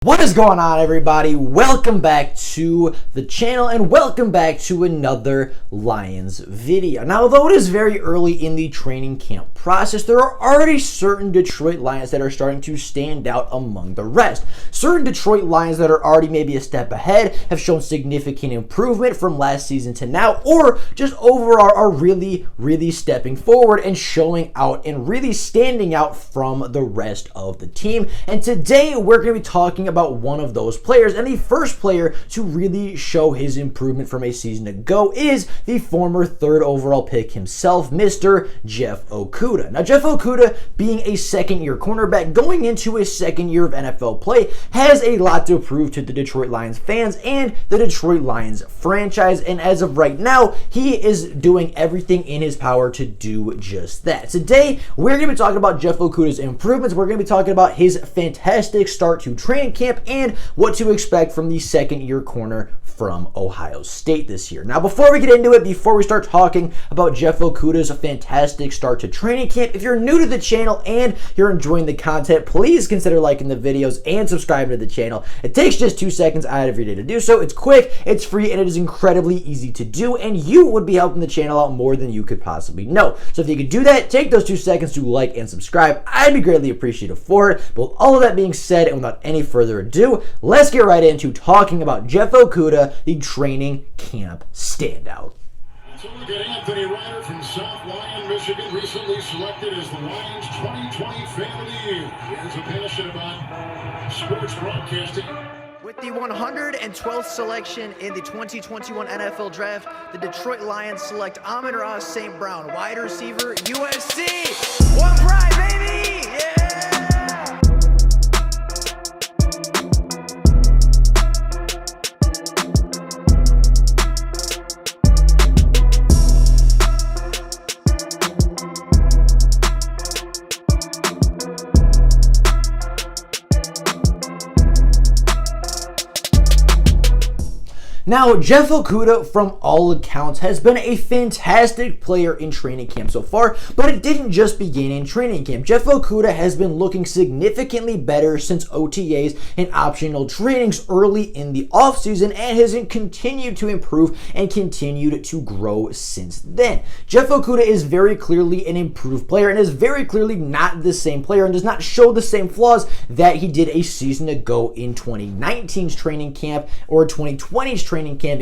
What is going on, everybody? Welcome back to the channel and welcome back to another Lions video. Now, although it is very early in the training camp process, there are already certain Detroit Lions that are starting to stand out among the rest. Certain Detroit Lions that are already maybe a step ahead have shown significant improvement from last season to now, or just overall are really stepping forward and showing out and really standing out from the rest of the team. And today we're going to be talking about one of those players, and the first player to really show his improvement from a season ago is the former third overall pick himself, Mr. Jeff Okudah. Now, Jeff Okudah, being a second-year cornerback going into his second year of NFL play, has a lot to prove to the Detroit Lions fans and the Detroit Lions franchise, and as of right now, he is doing everything in his power to do just that. Today, we're going to be talking about Jeff Okudah's improvements. We're going to be talking about his fantastic start to training camp and what to expect from the second-year corner from Ohio State this year. Now, before we get into it, before we start talking about Jeff Okudah's fantastic start to training camp, if you're new to the channel and you're enjoying the content, please consider liking the videos and subscribing to the channel. It takes just 2 seconds out of your day to do so. It's quick, it's free, and it is incredibly easy to do, and you would be helping the channel out more than you could possibly know. So if you could do that, take those 2 seconds to like and subscribe. I'd be greatly appreciative for it. But with all of that being said, and without any further ado, let's get right into talking about Jeff Okudah, the training camp standout. So look at Anthony Ryder from South Lyon, Michigan, recently selected as the Lions 2020 Fan of the Year. He has a passion about sports broadcasting. With the 112th selection in the 2021 NFL Draft, the Detroit Lions select Amon-Ra St. Brown, wide receiver, USC. One pride, baby! Yeah! Now, Jeff Okudah, from all accounts, has been a fantastic player in training camp so far, but it didn't just begin in training camp. Jeff Okudah has been looking significantly better since OTAs and optional trainings early in the offseason and has continued to improve and continued to grow since then. Jeff Okudah is very clearly an improved player and is very clearly not the same player and does not show the same flaws that he did a season ago in 2019's training camp or 2020's training camp,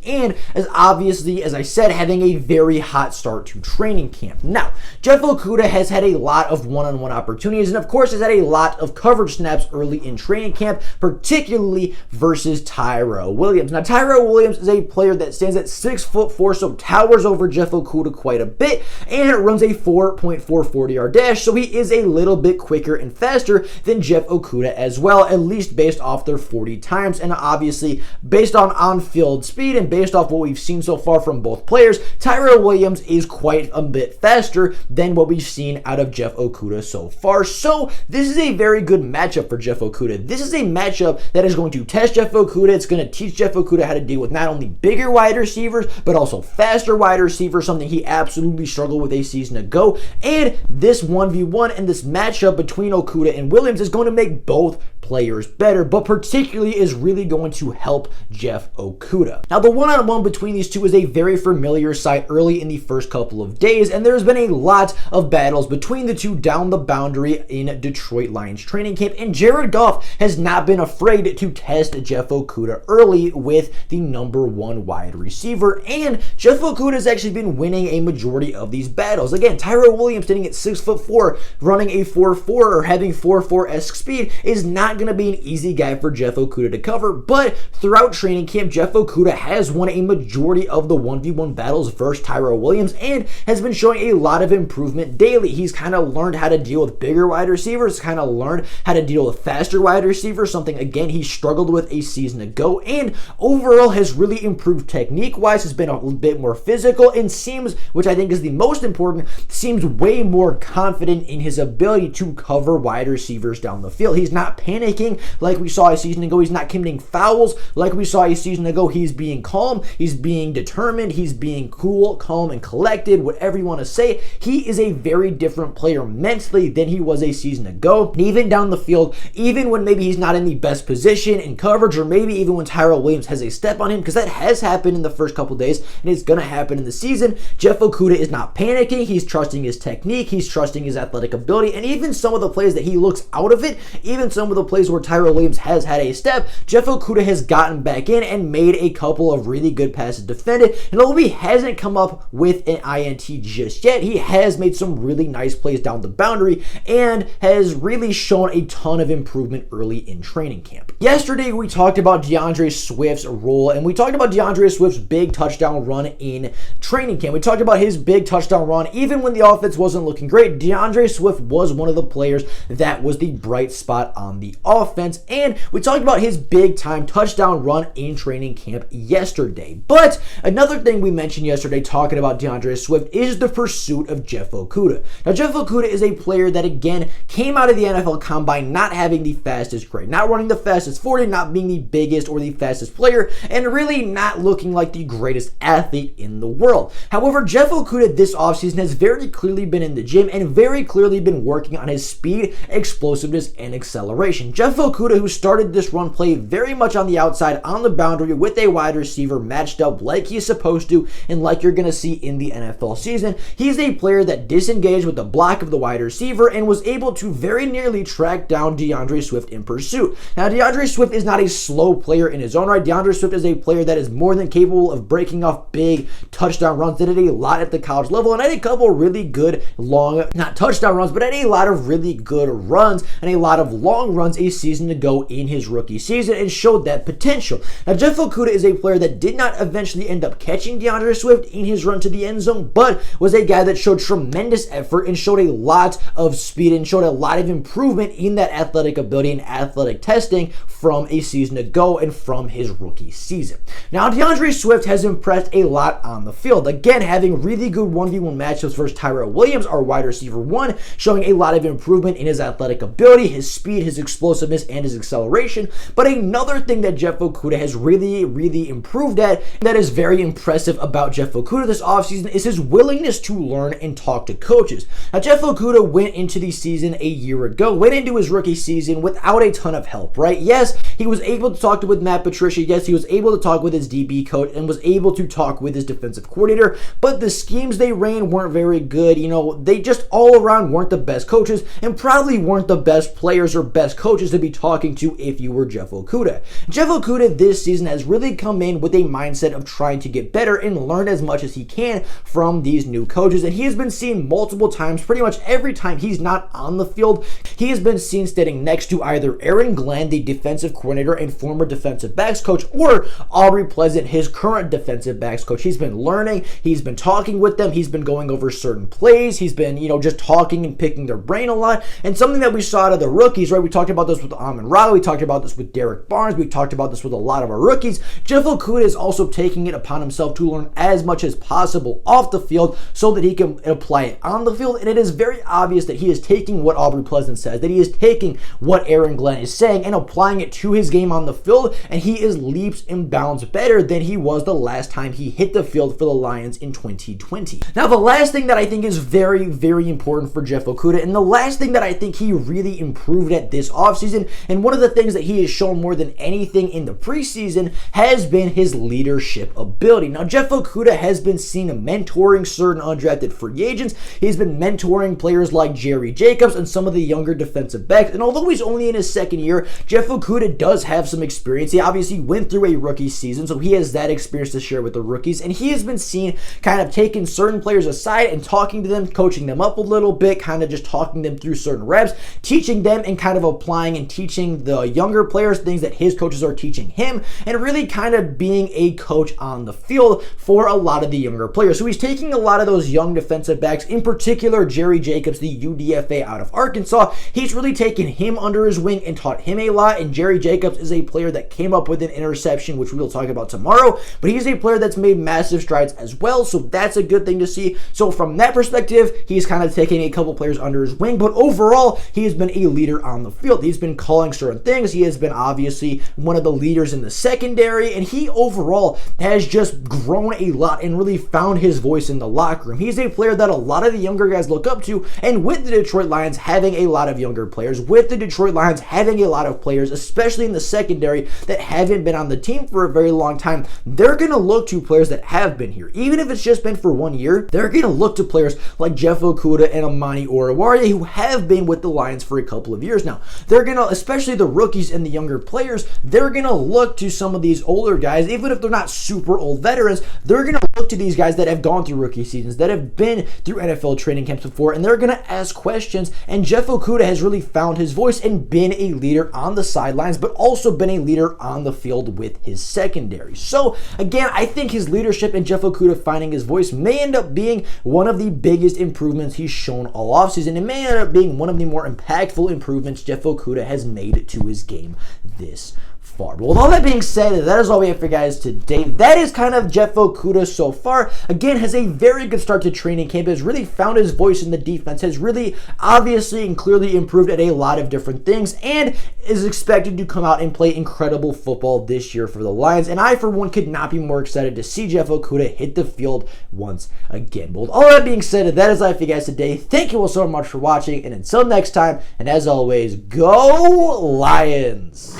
and as obviously, as I said, having a very hot start to training camp. Now, Jeff Okudah has had a lot of one-on-one opportunities and of course has had a lot of coverage snaps early in training camp, particularly versus Tyrell Williams. Now, Tyrell Williams is a player that stands at 6'4", so towers over Jeff Okudah quite a bit, and it runs a 4.4 40-yard dash, so he is a little bit quicker and faster than Jeff Okudah as well, at least based off their 40 times, and obviously based on field speed and based off what we've seen so far from both players, Tyrell Williams is quite a bit faster than what we've seen out of Jeff Okudah so far. So this is a very good matchup for Jeff Okudah. This is a matchup that is going to test Jeff Okudah. It's going to teach Jeff Okudah how to deal with not only bigger wide receivers, but also faster wide receivers, something he absolutely struggled with a season ago. And this 1v1 and this matchup between Okudah and Williams is going to make both players better, but particularly is really going to help Jeff Okudah. Now, the one-on-one between these two is a very familiar sight early in the first couple of days, and there's been a lot of battles between the two down the boundary in Detroit Lions training camp, and Jared Goff has not been afraid to test Jeff Okudah early with the #1 wide receiver, and Jeff Okudah has actually been winning a majority of these battles. Again, Tyrell Williams sitting at 6'4", running a 4.4 or having 4.4-esque speed is not going to be an easy guy for Jeff Okudah to cover, but throughout training camp, Jeff Okudah has won a majority of the 1v1 battles versus Tyrell Williams and has been showing a lot of improvement daily. He's kind of learned how to deal with bigger wide receivers, kind of learned how to deal with faster wide receivers, something, again, he struggled with a season ago, and overall has really improved technique-wise, has been a bit more physical, and seems, which I think is the most important, seems way more confident in his ability to cover wide receivers down the field. He's not panicking panicking like we saw a season ago. He's not committing fouls like we saw a season ago. He's being calm. He's being determined. He's being cool, calm, and collected, whatever you want to say. He is a very different player mentally than he was a season ago. And even down the field, even when maybe he's not in the best position in coverage, or maybe even when Tyrell Williams has a step on him, because that has happened in the first couple days, and it's going to happen in the season, Jeff Okudah is not panicking. He's trusting his technique. He's trusting his athletic ability. And even some of the plays that he looks out of it, even some of the plays where Tyrell Williams has had a step, Jeff Okudah has gotten back in and made a couple of really good passes defended. And although he hasn't come up with an INT just yet, he has made some really nice plays down the boundary and has really shown a ton of improvement early in training camp. Yesterday, we talked about DeAndre Swift's role, and we talked about DeAndre Swift's big touchdown run in training camp. We talked about his big touchdown run. Even when the offense wasn't looking great, DeAndre Swift was one of the players that was the bright spot on the offense. And we talked about his big time touchdown run in training camp yesterday. But another thing we mentioned yesterday talking about DeAndre Swift is the pursuit of Jeff Okudah. Now, Jeff Okudah is a player that, again, came out of the NFL Combine not having the fastest grade, not running the fastest 40, not being the biggest or the fastest player, and really not looking like the greatest athlete in the world. However, Jeff Okudah this offseason has very clearly been in the gym and very clearly been working on his speed, explosiveness, and acceleration. Jeff Okudah, who started this run play very much on the outside, on the boundary, with a wide receiver matched up like he's supposed to and like you're going to see in the NFL season, he's a player that disengaged with the block of the wide receiver and was able to very nearly track down DeAndre Swift in pursuit. Now, DeAndre Swift is not a slow player in his own right. DeAndre Swift is a player that is more than capable of breaking off big touchdown runs. Did it a lot at the college level and had a couple really good long, not touchdown runs, but had a lot of really good runs and a lot of long runs a season ago in his rookie season and showed that potential. Now, Jeff Okudah is a player that did not eventually end up catching DeAndre Swift in his run to the end zone, but was a guy that showed tremendous effort and showed a lot of speed and showed a lot of improvement in that athletic ability and athletic testing from a season ago and from his rookie season. Now, DeAndre Swift has impressed a lot on the field. Again, having really good 1v1 matchups versus Tyrell Williams, our wide receiver one, showing a lot of improvement in his athletic ability, his speed, his explosiveness, and his acceleration. But another thing that Jeff Okudah has really improved at, that is very impressive about Jeff Okudah this offseason, is his willingness to learn and talk to coaches. Now, Jeff Okudah went into the season a year ago, went into his rookie season without a ton of help, right? Yes, he was able to talk with Matt Patricia. Yes, he was able to talk with his DB coach and was able to talk with his defensive coordinator, but the schemes they ran weren't very good. You know, they just all around weren't the best coaches and probably weren't the best players or best coaches to be talking to if you were Jeff Okudah. Jeff Okudah this season has really come in with a mindset of trying to get better and learn as much as he can from these new coaches, and he has been seen multiple times, pretty much every time he's not on the field, he has been seen standing next to either Aaron Glenn, the defensive coordinator and former defensive backs coach, or Aubrey Pleasant, his current defensive backs coach. He's been learning, he's been talking with them, he's been going over certain plays, he's been, just talking and picking their brain a lot. And something that we saw out of the rookies, right? We talked about this with Amon-Ra, we talked about this with Derek Barnes, we talked about this with a lot of our rookies. Jeff Okudah is also taking it upon himself to learn as much as possible off the field so that he can apply it on the field. And it is very obvious that he is taking what Aubrey Pleasant says, that he is taking what Aaron Glenn is saying and applying it to his game on the field, and he is leaps and bounds better than he was the last time he hit the field for the Lions in 2020. Now, the last thing that I think is very important for Jeff Okudah, and the last thing that I think he really improved at this offseason, and one of the things that he has shown more than anything in the preseason, has been his leadership ability. Now, Jeff Okudah has been seen mentoring certain undrafted free agents. He's been mentoring players like Jerry Jacobs and some of the younger defensive backs, and although he's only in his second year, Jeff Okudah does have some experience. He obviously went through a rookie season, so he has that experience to share with the rookies, and he has been seen kind of taking certain players aside and talking to them, coaching them up a little bit, kind of just talking them through certain reps, teaching them and kind of applying and teaching the younger players things that his coaches are teaching him, and really kind of being a coach on the field for a lot of the younger players. So he's taking a lot of those young defensive backs, in particular Jerry Jacobs, the UDFA out of Arkansas. He's really taken him under his wing and taught him a lot, and Jerry Jacobs is a player that came up with an interception, which we'll talk about tomorrow, but he's a player that's made massive strides as well, so that's a good thing to see. So from that perspective, he's kind of taking a couple players under his wing, but overall, he has been a leader on the field. He's he's been calling certain things. He has been obviously one of the leaders in the secondary, and he overall has just grown a lot and really found his voice in the locker room. He's a player that a lot of the younger guys look up to, and with the Detroit Lions having a lot of younger players, with the Detroit Lions having a lot of players, especially in the secondary, that haven't been on the team for a very long time, they're going to look to players that have been here. Even if it's just been for 1 year, they're going to look to players like Jeff Okudah and Amani Oruwariye, who have been with the Lions for a couple of years now. They're going to, especially the rookies and the younger players, they're going to look to some of these older guys, even if they're not super old veterans, they're going to look to these guys that have gone through rookie seasons, that have been through NFL training camps before, and they're going to ask questions. And Jeff Okudah has really found his voice and been a leader on the sidelines, but also been a leader on the field with his secondary. So again, I think his leadership and Jeff Okudah finding his voice may end up being one of the biggest improvements he's shown all offseason. It may end up being one of the more impactful improvements Jeff Okudah has made to his game this far. But with all that being said, that is all we have for you guys today. That is kind of Jeff Okudah so far. Again, has a very good start to training camp, has really found his voice in the defense, has really obviously and clearly improved at a lot of different things, and is expected to come out and play incredible football this year for the Lions. And I, for one, could not be more excited to see Jeff Okudah hit the field once again. But with all that being said, that is all for you guys today. Thank you all so much for watching, and until next time, and as always, go Lions!